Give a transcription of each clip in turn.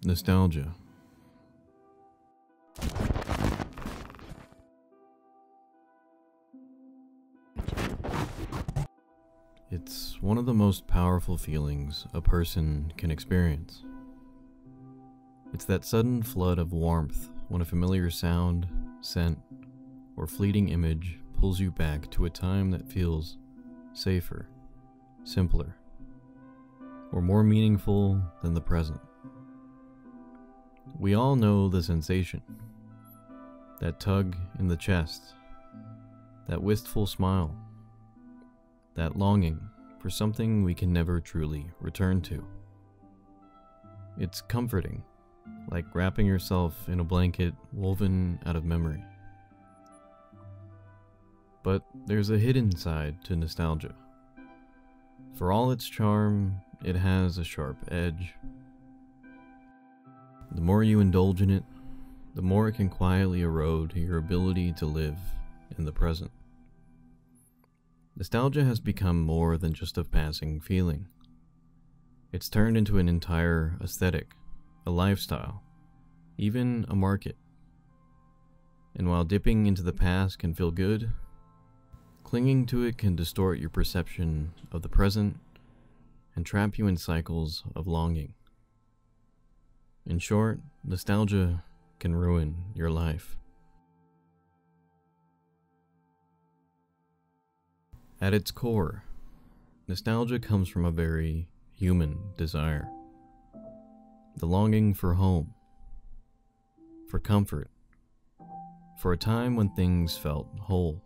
Nostalgia. It's one of the most powerful feelings a person can experience. It's that sudden flood of warmth when a familiar sound, scent, or fleeting image pulls you back to a time that feels safer, simpler, or more meaningful than the present. We all know the sensation. That tug in the chest, that wistful smile, that longing for something we can never truly return to. It's comforting, like wrapping yourself in a blanket woven out of memory. But there's a hidden side to nostalgia. For all its charm, it has a sharp edge. The more you indulge in it, the more it can quietly erode your ability to live in the present. Nostalgia has become more than just a passing feeling. It's turned into an entire aesthetic, a lifestyle, even a market. And while dipping into the past can feel good, clinging to it can distort your perception of the present and trap you in cycles of longing. In short, nostalgia can ruin your life. At its core, nostalgia comes from a very human desire. The longing for home, for comfort, for a time when things felt whole.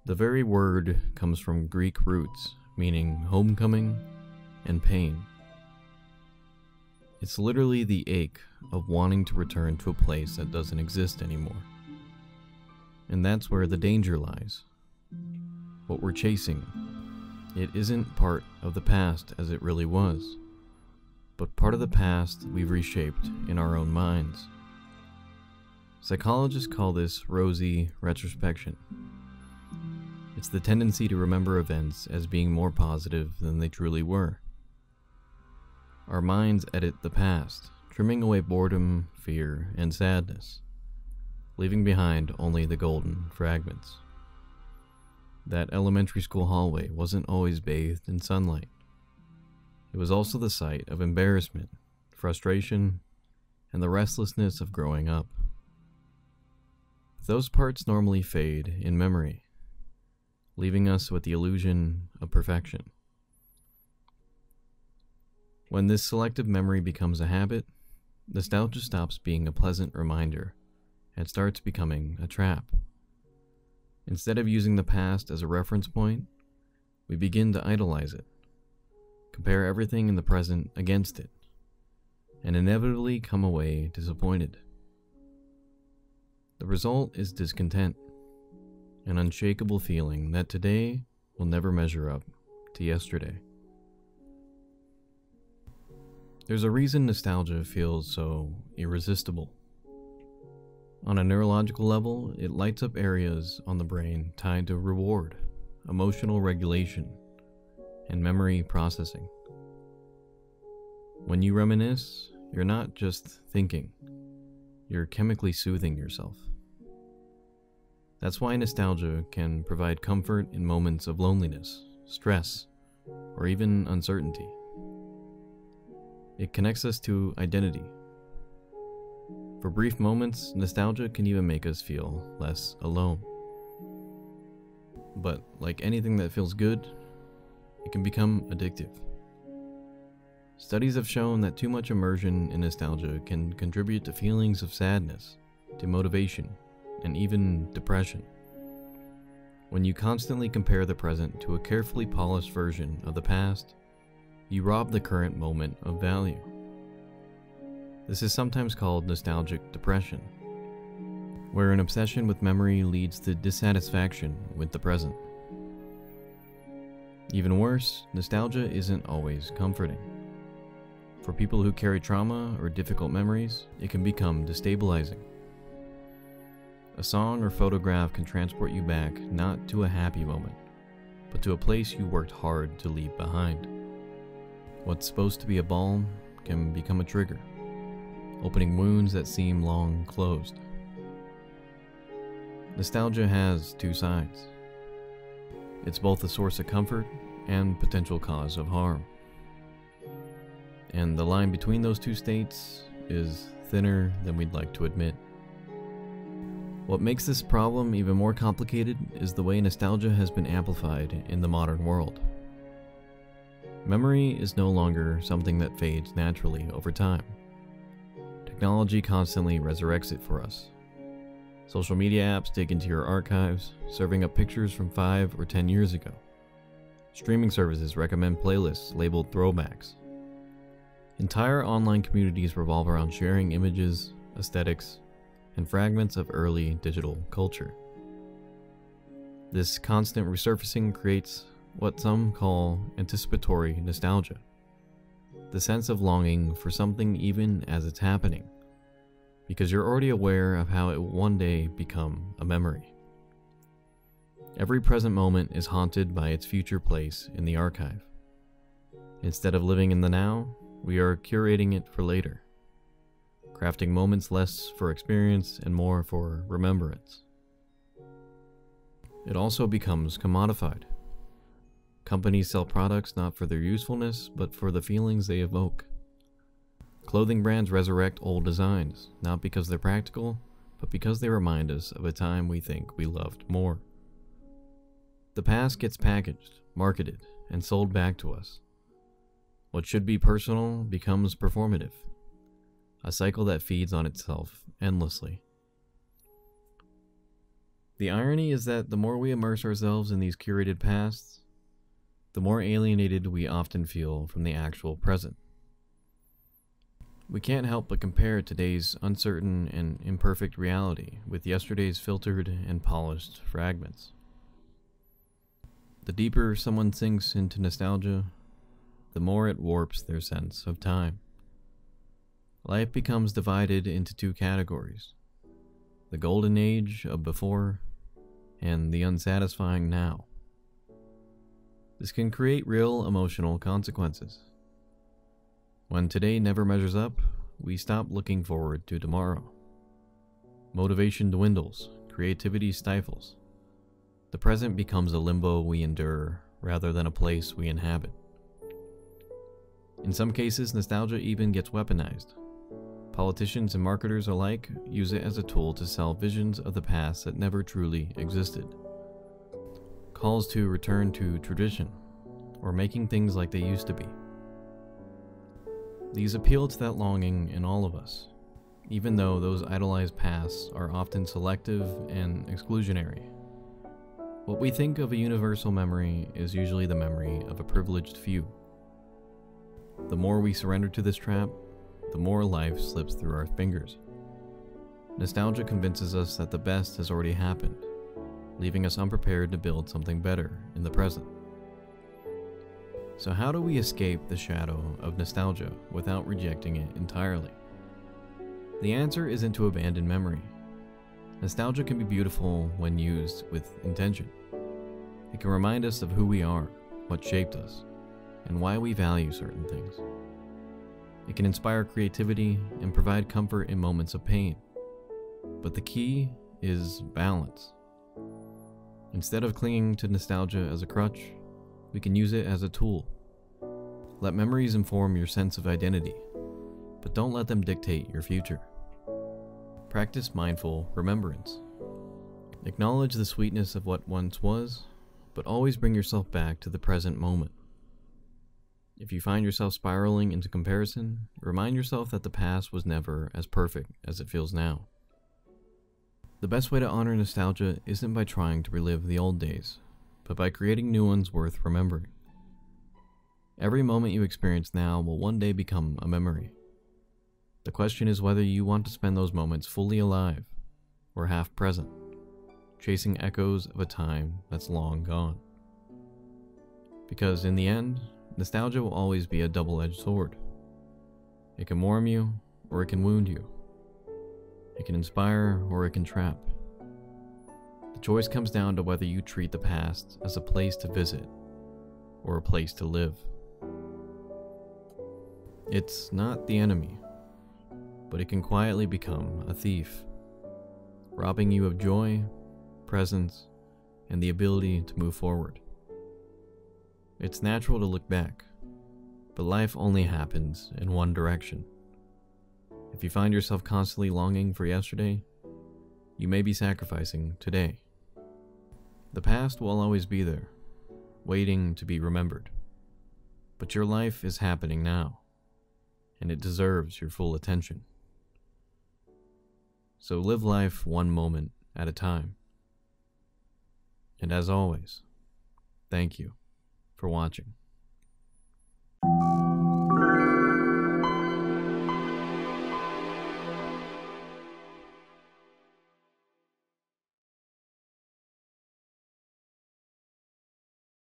The very word comes from Greek roots, meaning homecoming and pain. It's literally the ache of wanting to return to a place that doesn't exist anymore. And that's where the danger lies. What we're chasing, it isn't part of the past as it really was, but part of the past we've reshaped in our own minds. Psychologists call this rosy retrospection. It's the tendency to remember events as being more positive than they truly were. Our minds edit the past, trimming away boredom, fear, and sadness, leaving behind only the golden fragments. That elementary school hallway wasn't always bathed in sunlight. It was also the site of embarrassment, frustration, and the restlessness of growing up. Those parts normally fade in memory, leaving us with the illusion of perfection. When this selective memory becomes a habit, nostalgia stops being a pleasant reminder and starts becoming a trap. Instead of using the past as a reference point, we begin to idolize it, compare everything in the present against it, and inevitably come away disappointed. The result is discontent, an unshakable feeling that today will never measure up to yesterday. There's a reason nostalgia feels so irresistible. On a neurological level, it lights up areas on the brain tied to reward, emotional regulation, and memory processing. When you reminisce, you're not just thinking, you're chemically soothing yourself. That's why nostalgia can provide comfort in moments of loneliness, stress, or even uncertainty. It connects us to identity. For brief moments, nostalgia can even make us feel less alone. But like anything that feels good, it can become addictive. Studies have shown that too much immersion in nostalgia can contribute to feelings of sadness, demotivation, and even depression. When you constantly compare the present to a carefully polished version of the past, you rob the current moment of value. This is sometimes called nostalgic depression, where an obsession with memory leads to dissatisfaction with the present. Even worse, nostalgia isn't always comforting. For people who carry trauma or difficult memories, it can become destabilizing. A song or photograph can transport you back not to a happy moment, but to a place you worked hard to leave behind. What's supposed to be a balm can become a trigger, opening wounds that seem long closed. Nostalgia has two sides. It's both a source of comfort and potential cause of harm. And the line between those two states is thinner than we'd like to admit. What makes this problem even more complicated is the way nostalgia has been amplified in the modern world. Memory is no longer something that fades naturally over time. Technology constantly resurrects it for us. Social media apps dig into your archives, serving up pictures from 5 or 10 years ago. Streaming services recommend playlists labeled throwbacks. Entire online communities revolve around sharing images, aesthetics, and fragments of early digital culture. This constant resurfacing creates what some call anticipatory nostalgia, the sense of longing for something even as it's happening, because you're already aware of how it will one day become a memory. Every present moment is haunted by its future place in the archive. Instead of living in the now, we are curating it for later, crafting moments less for experience and more for remembrance. It also becomes commodified. Companies sell products not for their usefulness, but for the feelings they evoke. Clothing brands resurrect old designs, not because they're practical, but because they remind us of a time we think we loved more. The past gets packaged, marketed, and sold back to us. What should be personal becomes performative, a cycle that feeds on itself endlessly. The irony is that the more we immerse ourselves in these curated pasts, the more alienated we often feel from the actual present. We can't help but compare today's uncertain and imperfect reality with yesterday's filtered and polished fragments. The deeper someone sinks into nostalgia, the more it warps their sense of time. Life becomes divided into two categories: the golden age of before and the unsatisfying now. This can create real emotional consequences. When today never measures up, we stop looking forward to tomorrow. Motivation dwindles, creativity stifles. The present becomes a limbo we endure rather than a place we inhabit. In some cases, nostalgia even gets weaponized. Politicians and marketers alike use it as a tool to sell visions of the past that never truly existed. Calls to return to tradition, or making things like they used to be. These appeal to that longing in all of us, even though those idolized pasts are often selective and exclusionary. What we think of a universal memory is usually the memory of a privileged few. The more we surrender to this trap, the more life slips through our fingers. Nostalgia convinces us that the best has already happened, leaving us unprepared to build something better in the present. So how do we escape the shadow of nostalgia without rejecting it entirely? The answer isn't to abandon memory. Nostalgia can be beautiful when used with intention. It can remind us of who we are, what shaped us, and why we value certain things. It can inspire creativity and provide comfort in moments of pain. But the key is balance. Instead of clinging to nostalgia as a crutch, we can use it as a tool. Let memories inform your sense of identity, but don't let them dictate your future. Practice mindful remembrance. Acknowledge the sweetness of what once was, but always bring yourself back to the present moment. If you find yourself spiraling into comparison, remind yourself that the past was never as perfect as it feels now. The best way to honor nostalgia isn't by trying to relive the old days, but by creating new ones worth remembering. Every moment you experience now will one day become a memory. The question is whether you want to spend those moments fully alive or half present, chasing echoes of a time that's long gone. Because in the end, nostalgia will always be a double-edged sword. It can warm you, or it can wound you. It can inspire, or it can trap. The choice comes down to whether you treat the past as a place to visit, or a place to live. It's not the enemy, but it can quietly become a thief, robbing you of joy, presence, and the ability to move forward. It's natural to look back, but life only happens in one direction. If you find yourself constantly longing for yesterday, you may be sacrificing today. The past will always be there, waiting to be remembered. But your life is happening now, and it deserves your full attention. So live life one moment at a time. And as always, thank you for watching.